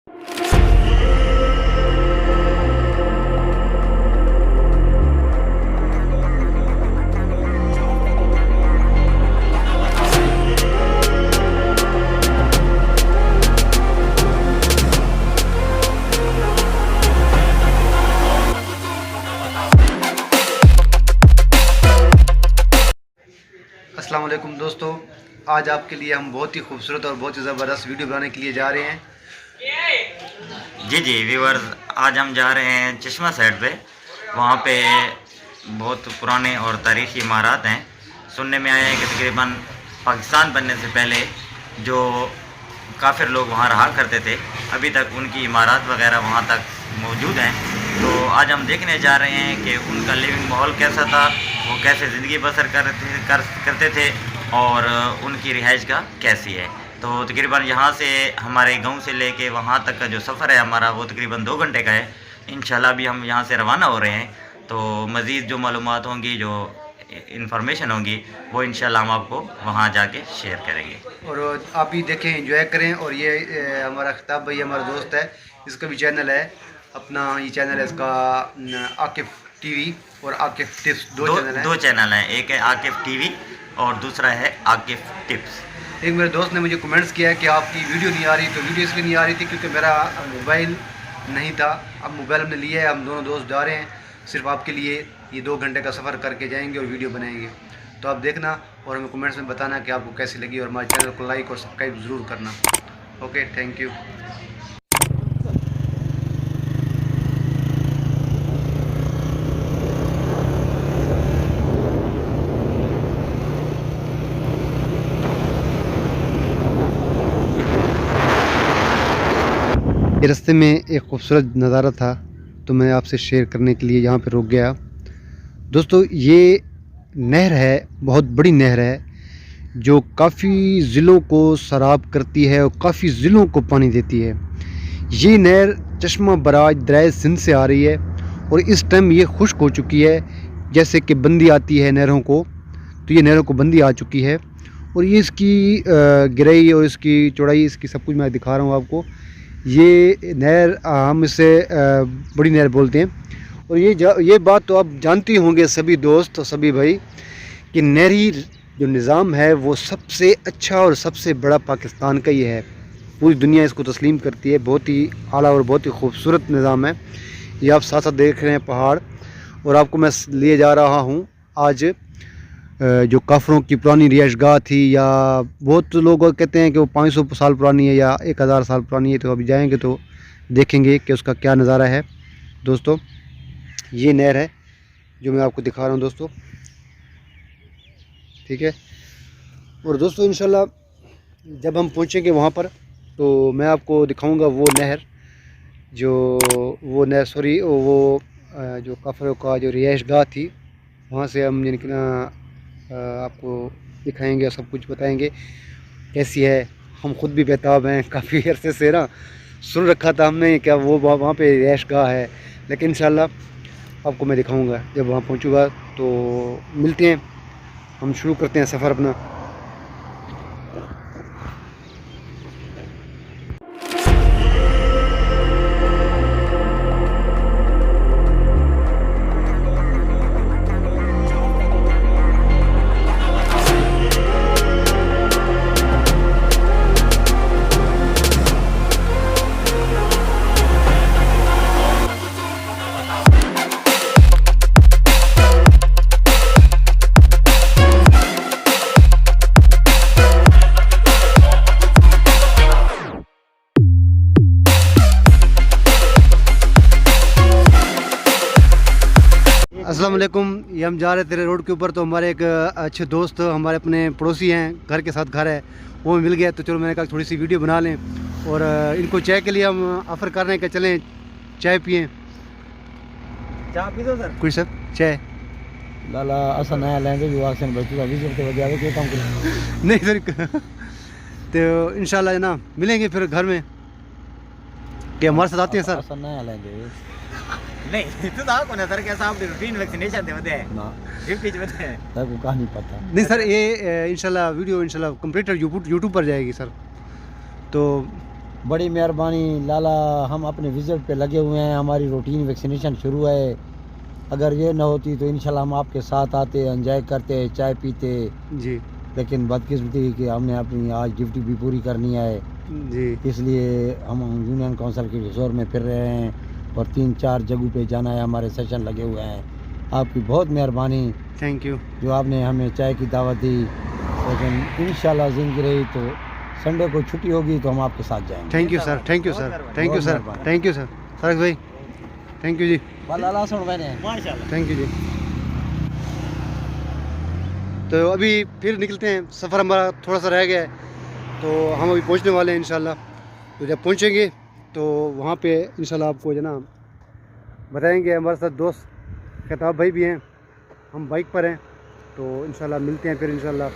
अस्सलाम वालेकुम दोस्तों, आज आपके लिए हम बहुत ही खूबसूरत और बहुत ही ज़बरदस्त वीडियो बनाने के लिए जा रहे हैं। जी व्यूअर्स, आज हम जा रहे हैं चश्मा साइड पे। वहाँ पे बहुत पुराने और तारीखी इमारत हैं। सुनने में आया है कि तकरीबन पाकिस्तान बनने से पहले जो काफ़िर लोग वहाँ रहा करते थे, अभी तक उनकी इमारत वगैरह वहाँ तक मौजूद हैं। तो आज हम देखने जा रहे हैं कि उनका लिविंग माहौल कैसा था, वो कैसे ज़िंदगी बसर करते थे और उनकी रिहाइश का कैसी है। तो तकरीबन यहाँ से हमारे गांव से लेके वहाँ तक का जो सफ़र है हमारा, वो तकरीबन 2 घंटे का है। इंशाल्लाह भी हम यहाँ से रवाना हो रहे हैं। तो मज़ीद जो मालूमात होंगी, जो इन्फॉर्मेशन होंगी, वो इंशाल्लाह हम आपको वहाँ जाके शेयर करेंगे। और आप भी देखें, एंजॉय करें। और ये हमारा खिताब भाई हमारा दोस्त है, इसका भी चैनल है अपना। ये चैनल है इसका आकिफ टीवी और आकिफ टिप्स, दो चैनल हैं। एक है आकिफ टीवी और दूसरा है आकिफ टिप्स। एक मेरे दोस्त ने मुझे कमेंट्स किया है कि आपकी वीडियो नहीं आ रही। तो वीडियो इसलिए नहीं आ रही थी क्योंकि मेरा मोबाइल नहीं था। अब मोबाइल हमने लिया है, हम दोनों दोस्त जा रहे हैं सिर्फ आपके लिए। ये 2 घंटे का सफ़र करके जाएंगे और वीडियो बनाएंगे। तो आप देखना और हमें कमेंट्स में बताना कि आपको कैसी लगी, और हमारे चैनल को लाइक और सब्सक्राइब ज़रूर करना। Okay, thank you. ये रास्ते में एक खूबसूरत नज़ारा था, तो मैं आपसे शेयर करने के लिए यहाँ पे रुक गया। दोस्तों, ये नहर है, बहुत बड़ी नहर है, जो काफ़ी ज़िलों को सराब करती है और काफ़ी ज़िलों को पानी देती है। ये नहर चश्मा बराज दरिया सिंध से आ रही है और इस टाइम ये खुश्क हो चुकी है। जैसे कि बंदी आती है नहरों को, तो ये नहरों को बंदी आ चुकी है। और ये इसकी गहराई और इसकी चौड़ाई, इसकी सब कुछ मैं दिखा रहा हूँ आपको। ये नहर हम इसे बड़ी नहर बोलते हैं। और ये बात तो आप जानते होंगे सभी दोस्त और सभी भाई, कि नहरी जो निज़ाम है वो सबसे अच्छा और सबसे बड़ा पाकिस्तान का ही है। पूरी दुनिया इसको तस्लीम करती है। बहुत ही आला और बहुत ही खूबसूरत निज़ाम है। ये आप साथ साथ देख रहे हैं पहाड़, और आपको मैं लिए जा रहा हूँ आज जो काफ़रों की पुरानी रिहाइशगाह थी, या बहुत लोग कहते हैं कि वो 500 साल पुरानी है या 1000 साल पुरानी है। तो अभी जाएंगे तो देखेंगे कि उसका क्या नज़ारा है। दोस्तों, ये नहर है जो मैं आपको दिखा रहा हूँ दोस्तों, ठीक है। और दोस्तों, इंशाल्लाह जब हम पहुँचेंगे वहाँ पर तो मैं आपको दिखाऊँगा वो नहर, वो जो काफ़रों का जो रिहाइशगाह थी, वहाँ से हम आपको दिखाएंगे और सब कुछ बताएंगे कैसी है। हम खुद भी बेताब हैं, काफ़ी अरसे से ना सुन रखा था हमने क्या वो वहाँ पे रिहाइशगाह है, लेकिन इंशाल्लाह आपको मैं दिखाऊंगा जब वहाँ पहुँचूँगा। तो मिलते हैं, हम शुरू करते हैं सफ़र अपना। अस्सलाम वालेकुम। ये हम जा रहे थे रोड के ऊपर, तो हमारे एक अच्छे दोस्त, हमारे अपने पड़ोसी हैं, घर के साथ घर है, वो मिल गया। तो चलो मैंने कहा थोड़ी सी वीडियो बना लें, और इनको चाय के लिए हम ऑफ़र कर रहे हैं कि चलें चाय पिएँ। चाय पी दो सर। कुछ सर चाय लाला असा नया लेंगे जो आसन बच्चों का विजिट के वजह के काम करें नहीं सर। तो इंशाल्लाह ना मिलेंगे फिर घर में, कि हमारे साथ आते हैं सर। असा नया लेंगे नहीं तो आप कौन है सर? कैसा आप रूटीन वैक्सीनेशन थे बते ना गिफ्ट बते हैं सर को कहानी पता नहीं सर। ये इंशाल्लाह वीडियो इंशाल्लाह कंप्लीट यूट्यूब पर जाएगी सर। तो बड़ी मेहरबानी लाला, हम अपने विज़िट पे लगे हुए हैं, हमारी रूटीन वैक्सीनेशन शुरू है। अगर ये न होती तो इंशाल्लाह हम आपके साथ आते, एंजॉय करते, चाय पीते, जी लेकिन बदकिस्मती कि हमने अपनी आज ड्यूटी भी पूरी करनी है, जी इसलिए हम यूनियन काउंसिल के जोर में फिर रहे हैं और 3-4 जगहों पे जाना है, हमारे सेशन लगे हुए हैं। आपकी बहुत मेहरबानी थैंक यू। जो आपने हमें चाय की दावत दी, लेकिन इंशाल्लाह ज़िंदगी रही तो संडे को छुट्टी होगी तो हम आपके साथ जाएंगे। Thank you sir, thank you sir, thank you बहुत सर, मेहरबानी। थैंक यू सर, सारक भाई थैंक यू जी, लाला सुन मैंने थैंक यू जी। तो अभी फिर निकलते हैं, सफ़र हमारा थोड़ा सा रह गया है, तो हम अभी पहुंचने वाले हैं इंशाल्लाह। तो जब पहुंचेंगे तो वहाँ पे इंशाल्लाह आपको जो ना बताएंगे। हमारे साथ दोस्त खताब भाई भी हैं, हम बाइक पर हैं, तो इंशाल्लाह मिलते हैं फिर इंशाल्लाह।